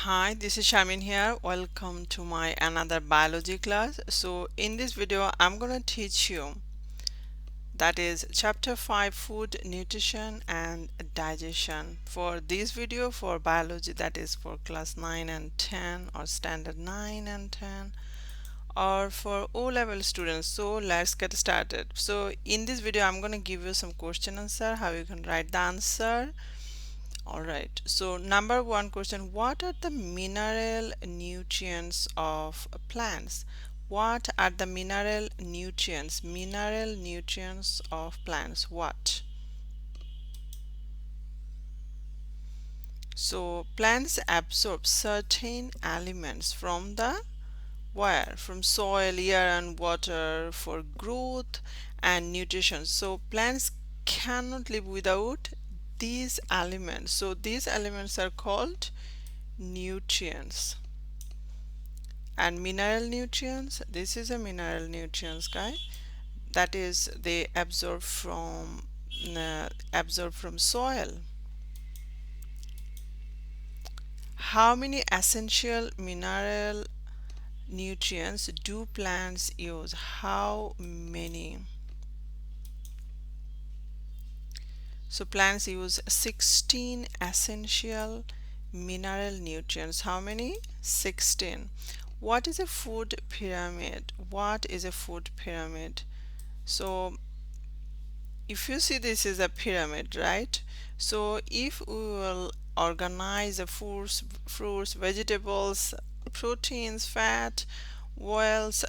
Hi, this is Sharmin here. Welcome to my another biology class. So in this video I'm going to teach you that is chapter 5 food, nutrition and digestion. For this video for biology, that is for class 9 and 10 or standard 9 and 10, or for O-level students. So let's get started. So in this video I'm going to give you some question answer, how you can write the answer. Alright, so number one question, what are the mineral nutrients of plants? What are the mineral nutrients? Mineral nutrients of plants, what? So plants absorb certain elements from the where? From soil, air and water for growth and nutrition. So plants cannot live without these elements. So these elements are called nutrients. And mineral nutrients, this is a mineral nutrients, guy, that is they absorb from soil. How many essential mineral nutrients do plants use? How many? So plants use 16 essential mineral nutrients. How many? 16. What is a food pyramid? What is a food pyramid? So if you see, this is a pyramid, right? So if we will organize the fruits, vegetables, proteins, fat, oils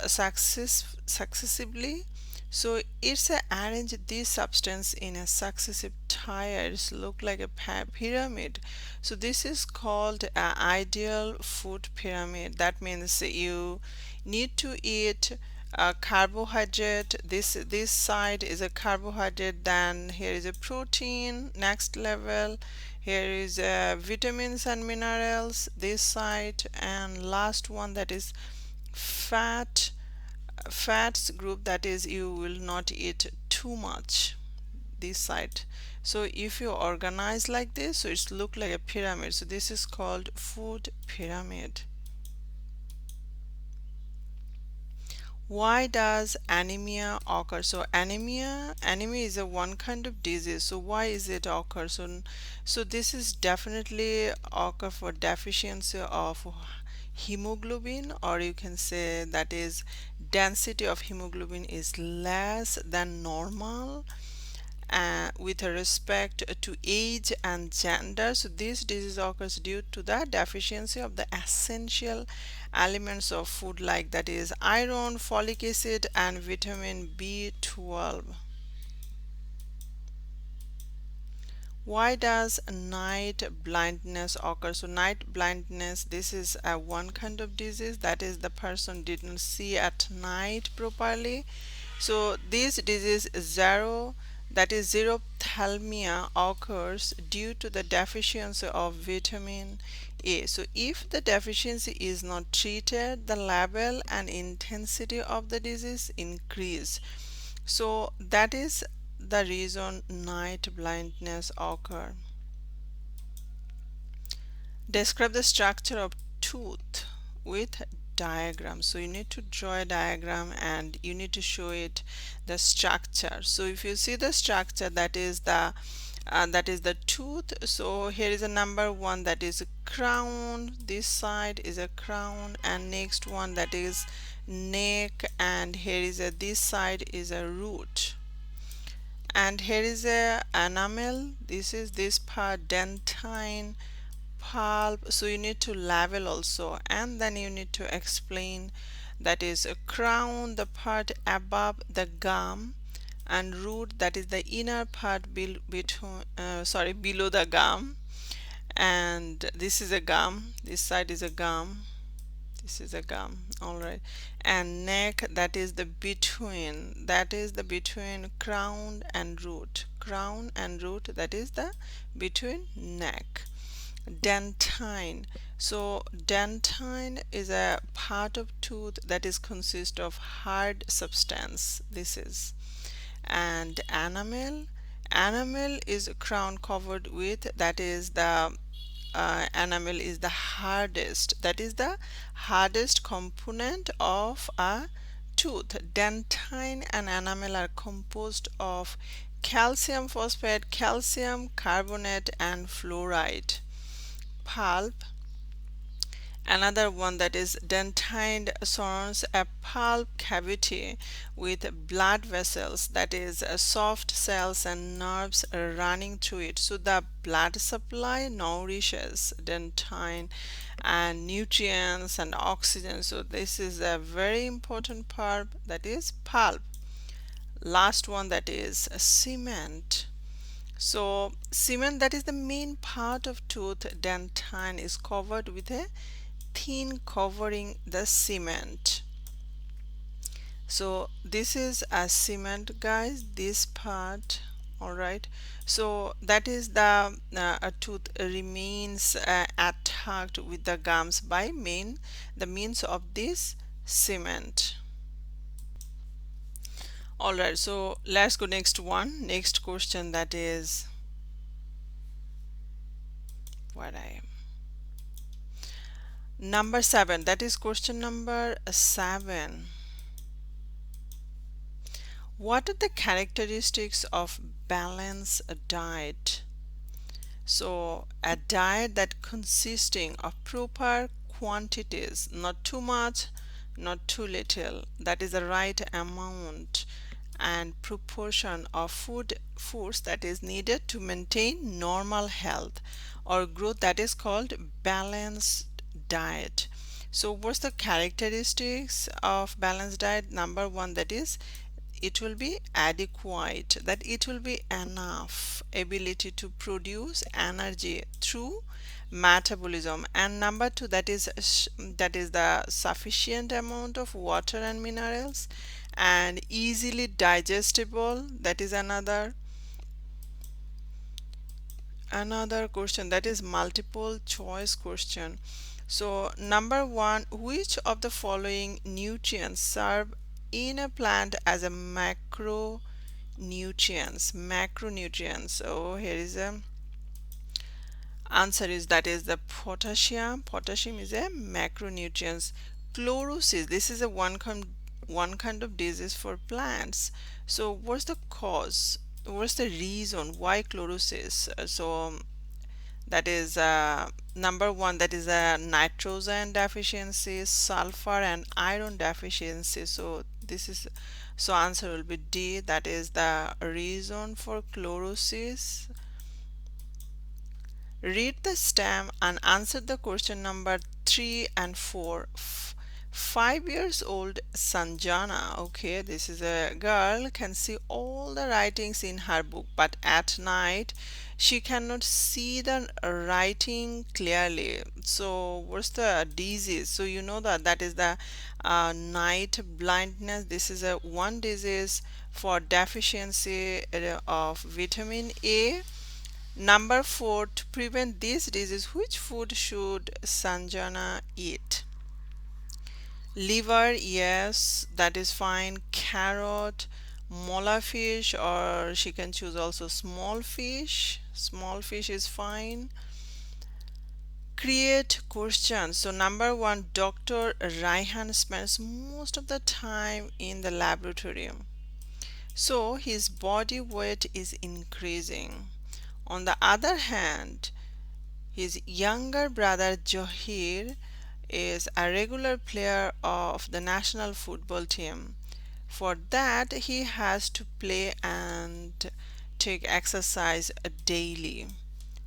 successively, so it's arrange this substance in a successive tiers, look like a pyramid. So this is called an ideal food pyramid. That means you need to eat a carbohydrate. This side is a carbohydrate, then here is a protein, next level here is vitamins and minerals this side, and last one that is fats group, that is you will not eat too much this side. So if you organize like this, so it's look like a pyramid. So this is called food pyramid. Why does anemia occur? So anemia is a one kind of disease. So why is it occur? So this is definitely occur for deficiency of hemoglobin, or you can say that is density of hemoglobin is less than normal with respect to age and gender. So this disease occurs due to the deficiency of the essential elements of food, like that is iron, folic acid and vitamin B12. Why does night blindness occur? So night blindness, this is a one kind of disease, that is the person didn't see at night properly. So this disease zero, that is xerophthalmia, occurs due to the deficiency of vitamin A. So if the deficiency is not treated, the level and intensity of the disease increase. So that is the reason night blindness occur. Describe the structure of tooth with diagram. So you need to draw a diagram and you need to show it the structure. So if you see the structure, that is the tooth. So here is a number one, that is a crown, this side is a crown, and next one that is neck, and here is a this side is a root, and here is a enamel, this is this part, dentine, pulp. So you need to label also, and then you need to explain, that is a crown, the part above the gum, and root, that is the inner part below the gum, and this is a gum, this side is a gum, this is a gum. All right, and neck, that is the between, crown and root, that is the between neck. Dentine, so dentine is a part of tooth that is consist of hard substance, this is. And enamel is a crown covered with, that is the enamel is the hardest. That is the hardest component of a tooth. Dentine and enamel are composed of calcium phosphate, calcium carbonate, and fluoride. Pulp, another one, that is dentine, surrounds a pulp cavity with blood vessels, that is soft cells and nerves running through it. So the blood supply nourishes dentine and nutrients and oxygen. So this is a very important part, that is pulp. Last one, that is cement. So cement, that is the main part of tooth. Dentine is covered with a thin covering, the cement. So this is a cement, guys, this part. All right, so that is the a tooth remains attacked with the gums by the means of this cement. All right, so let's go next one, next question, that is what I am. Number 7, that is question number 7. What are the characteristics of balanced diet? So a diet that consisting of proper quantities, not too much, not too little, that is the right amount and proportion of foods that is needed to maintain normal health or growth, that is called balanced diet. So what's the characteristics of balanced diet? Number 1, that is it will be adequate, that it will be enough ability to produce energy through metabolism, and number 2, that is the sufficient amount of water and minerals, and easily digestible, that is another question, that is multiple choice question. So number 1, which of the following nutrients serve in a plant as a macronutrients? So here is a answer is, that is the potassium is a macronutrients. Chlorosis, this is a one kind of disease for plants. So what's the cause, what's the reason why chlorosis? So that is number 1, that is a nitrogen deficiency, sulfur and iron deficiency. So this is, so answer will be D, that is the reason for chlorosis. Read the stem and answer the question number 3 and 4. 5 years old Sanjana, okay, this is a girl, can see all the writings in her book, but at night she cannot see the writing clearly. So what's the disease? So you know that is the night blindness. This is a one disease for deficiency of vitamin A. Number 4, to prevent this disease, which food should Sanjana eat? Liver, yes, that is fine. Carrot, mola fish, or she can choose also small fish. Small fish is fine. Create questions. So number 1, Dr. Raihan spends most of the time in the laboratory. So his body weight is increasing. On the other hand, his younger brother Johir is a regular player of the national football team. For that, he has to play and take exercise daily.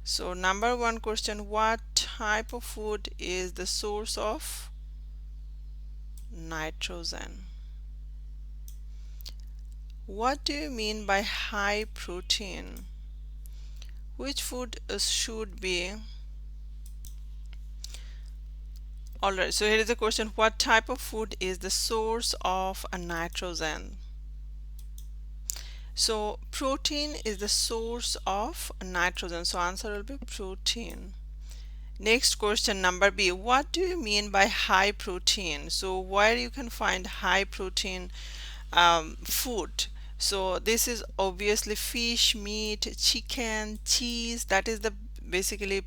So number 1 question, what type of food is the source of nitrogen? What do you mean by high protein? Which food should be? Alright, so here is the question, what type of food is the source of a nitrogen? So protein is the source of nitrogen, so answer will be protein. Next question, number B, what do you mean by high protein? So where you can find high protein food? So this is obviously fish, meat, chicken, cheese, that is the basically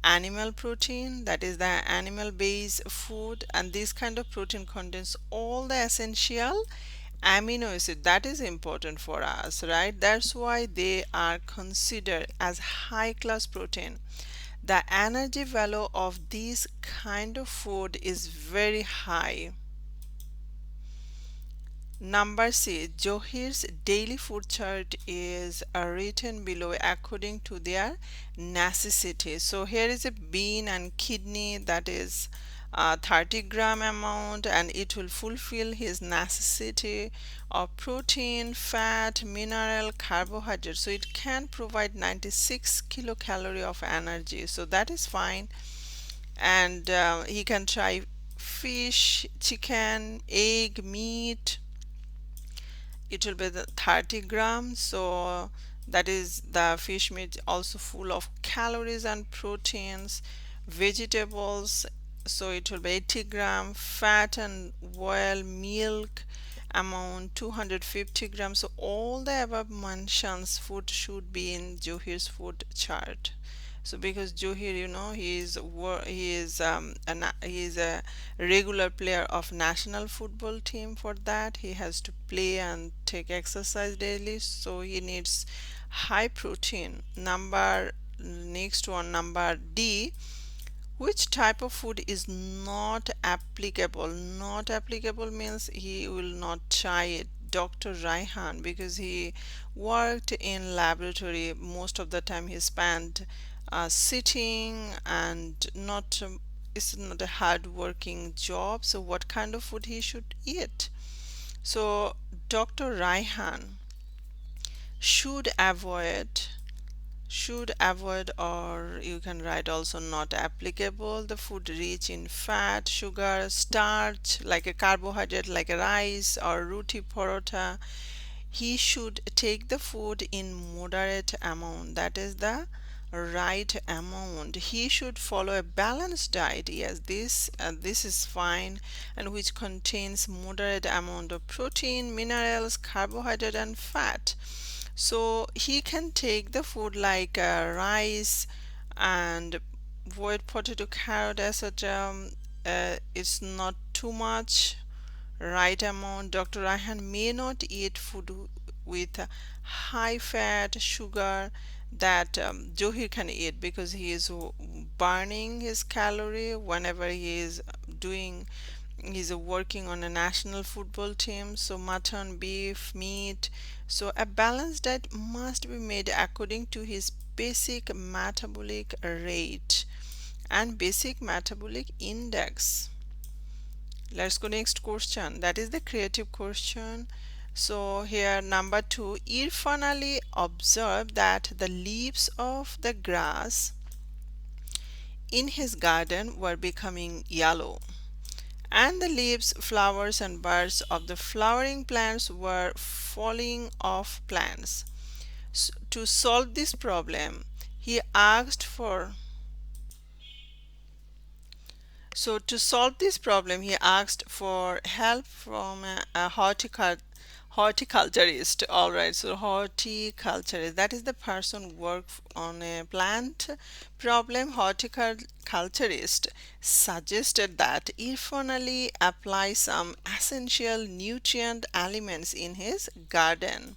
animal protein, that is the animal based food, and this kind of protein contains all the essential amino acid that is important for us, right? That's why they are considered as high class protein. The energy value of this kind of food is very high. Number C, Johir's daily food chart is written below according to their necessity. So here is a bean and kidney, that is 30-gram amount, and it will fulfill his necessity of protein, fat, mineral, carbohydrate. So it can provide 96 kilocalorie of energy. So that is fine. And he can try fish, chicken, egg, meat. It will be the 30 grams, so that is the fish meat also full of calories and proteins. Vegetables, so it will be 80 gram. Fat and oil, milk amount 250 grams. So all the above mentions food should be in Johir's food chart. So because Johir, he is a regular player of national football team. For that he has to play and take exercise daily, so he needs high protein. Next one, number D, which type of food is not applicable? Not applicable means he will not try it. Dr. Raihan, because he worked in laboratory most of the time, he spent sitting and not it's not a hard working job. So what kind of food he should eat? So Dr. Raihan should avoid or you can write also not applicable, the food rich in fat, sugar, starch, like a carbohydrate like a rice or roti parota. He should take the food in moderate amount, that is the right amount. He should follow a balanced diet. Yes, this is fine, and which contains moderate amount of protein, minerals, carbohydrate and fat. So he can take the food like rice and boiled potato, carrot, etc. It's not too much, right amount. Dr. Raihan may not eat food with high fat, sugar, that Johir can eat, because he is burning his calorie whenever he is doing he's working on a national football team. So mutton, beef, meat. So a balanced diet must be made according to his basic metabolic rate and basic metabolic index. Let's go next question, that is the creative question. So here number 2, Irfan Ali observed that the leaves of the grass in his garden were becoming yellow, and the leaves, flowers and buds of the flowering plants were falling off plants. To solve this problem, he asked for to solve this problem, he asked for help from a horticulturist. All right, so horticulturist, that is the person who works on a plant problem. Horticulturist suggested that Irfan Ali apply some essential nutrient elements in his garden.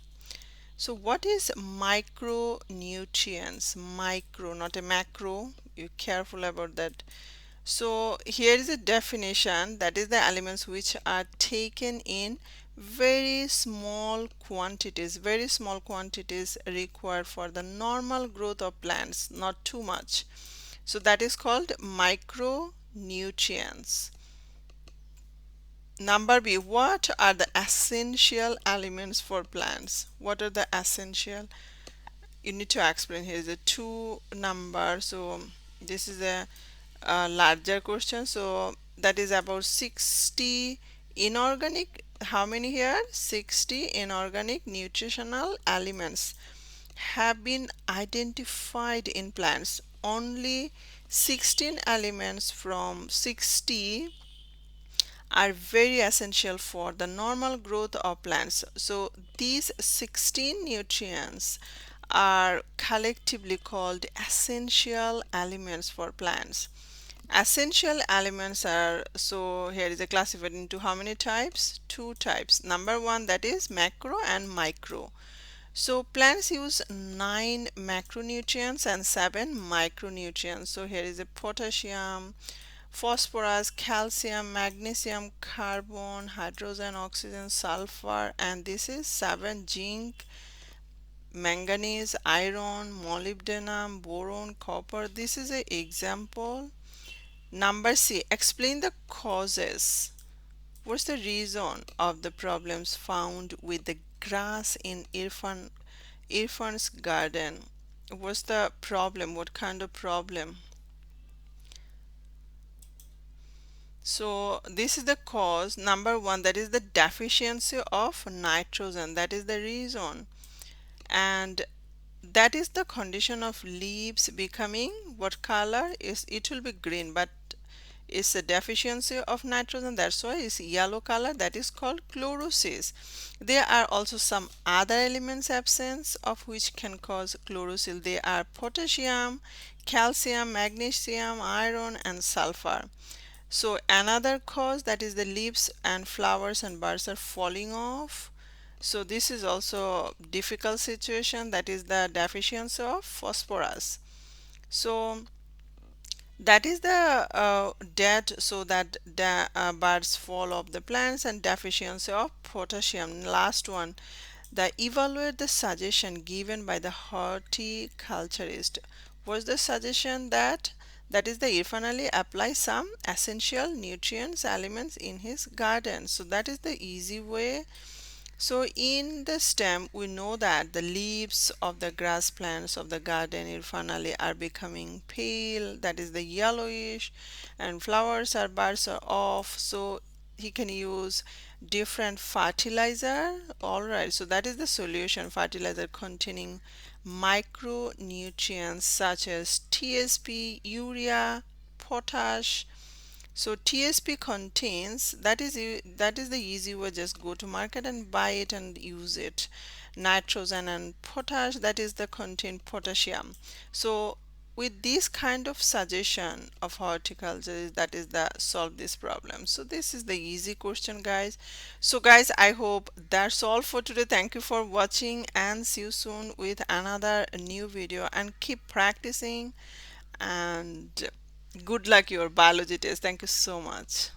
So what is micronutrients? Micro, not a macro. You're careful about that. So here is a definition, that is the elements which are taken in very small quantities required for the normal growth of plants, not too much. So that is called micronutrients. Number B, what are the essential elements for plants? What are the essential? You need to explain. Here is a 2 number. So this is a larger question. So that is about 60 inorganic, how many here? 60 inorganic nutritional elements have been identified in plants. Only 16 elements from 60 are very essential for the normal growth of plants. So these 16 nutrients are collectively called essential elements for plants. Essential elements are, so here is a classified into how many types? Two types. Number one, that is macro and micro. So plants use 9 macronutrients and 7 micronutrients. So here is a potassium, phosphorus, calcium, magnesium, carbon, hydrogen, oxygen, sulfur, and this is 7 zinc, manganese, iron, molybdenum, boron, copper. This is an example. Number C, explain the causes. What's the reason of the problems found with the grass in Irfan's garden? What's the problem? What kind of problem? So this is the cause. Number one, that is the deficiency of nitrogen. That is the reason. And that is the condition of leaves becoming what color is, it will be green, but it's a deficiency of nitrogen, that's why it's yellow color, that is called chlorosis. There are also some other elements absence of which can cause chlorophyll. They are potassium, calcium, magnesium, iron, and sulfur. So another cause, that is the leaves and flowers and buds are falling off. So this is also difficult situation, that is the deficiency of phosphorus. So that is the dead, so that the birds fall off the plants, and deficiency of potassium. Last one, the evaluate the suggestion given by the horticulturist. Was the suggestion that is the Irfan Ali apply some essential nutrients elements in his garden. So that is the easy way. So in the stem, we know that the leaves of the grass plants of the garden Irfanali are becoming pale, that is the yellowish, and flowers or buds are off. So he can use different fertilizer. All right, so that is the solution, fertilizer containing micronutrients such as TSP, urea, potash. So TSP contains, that is the easy way, just go to market and buy it and use it. Nitrogen and potash, that is the contain potassium. So with this kind of suggestion of horticulture, that is the solve this problem. So this is the easy question, guys. So guys, I hope that's all for today. Thank you for watching and see you soon with another new video, and keep practicing, and good luck your biology test. Thank you so much.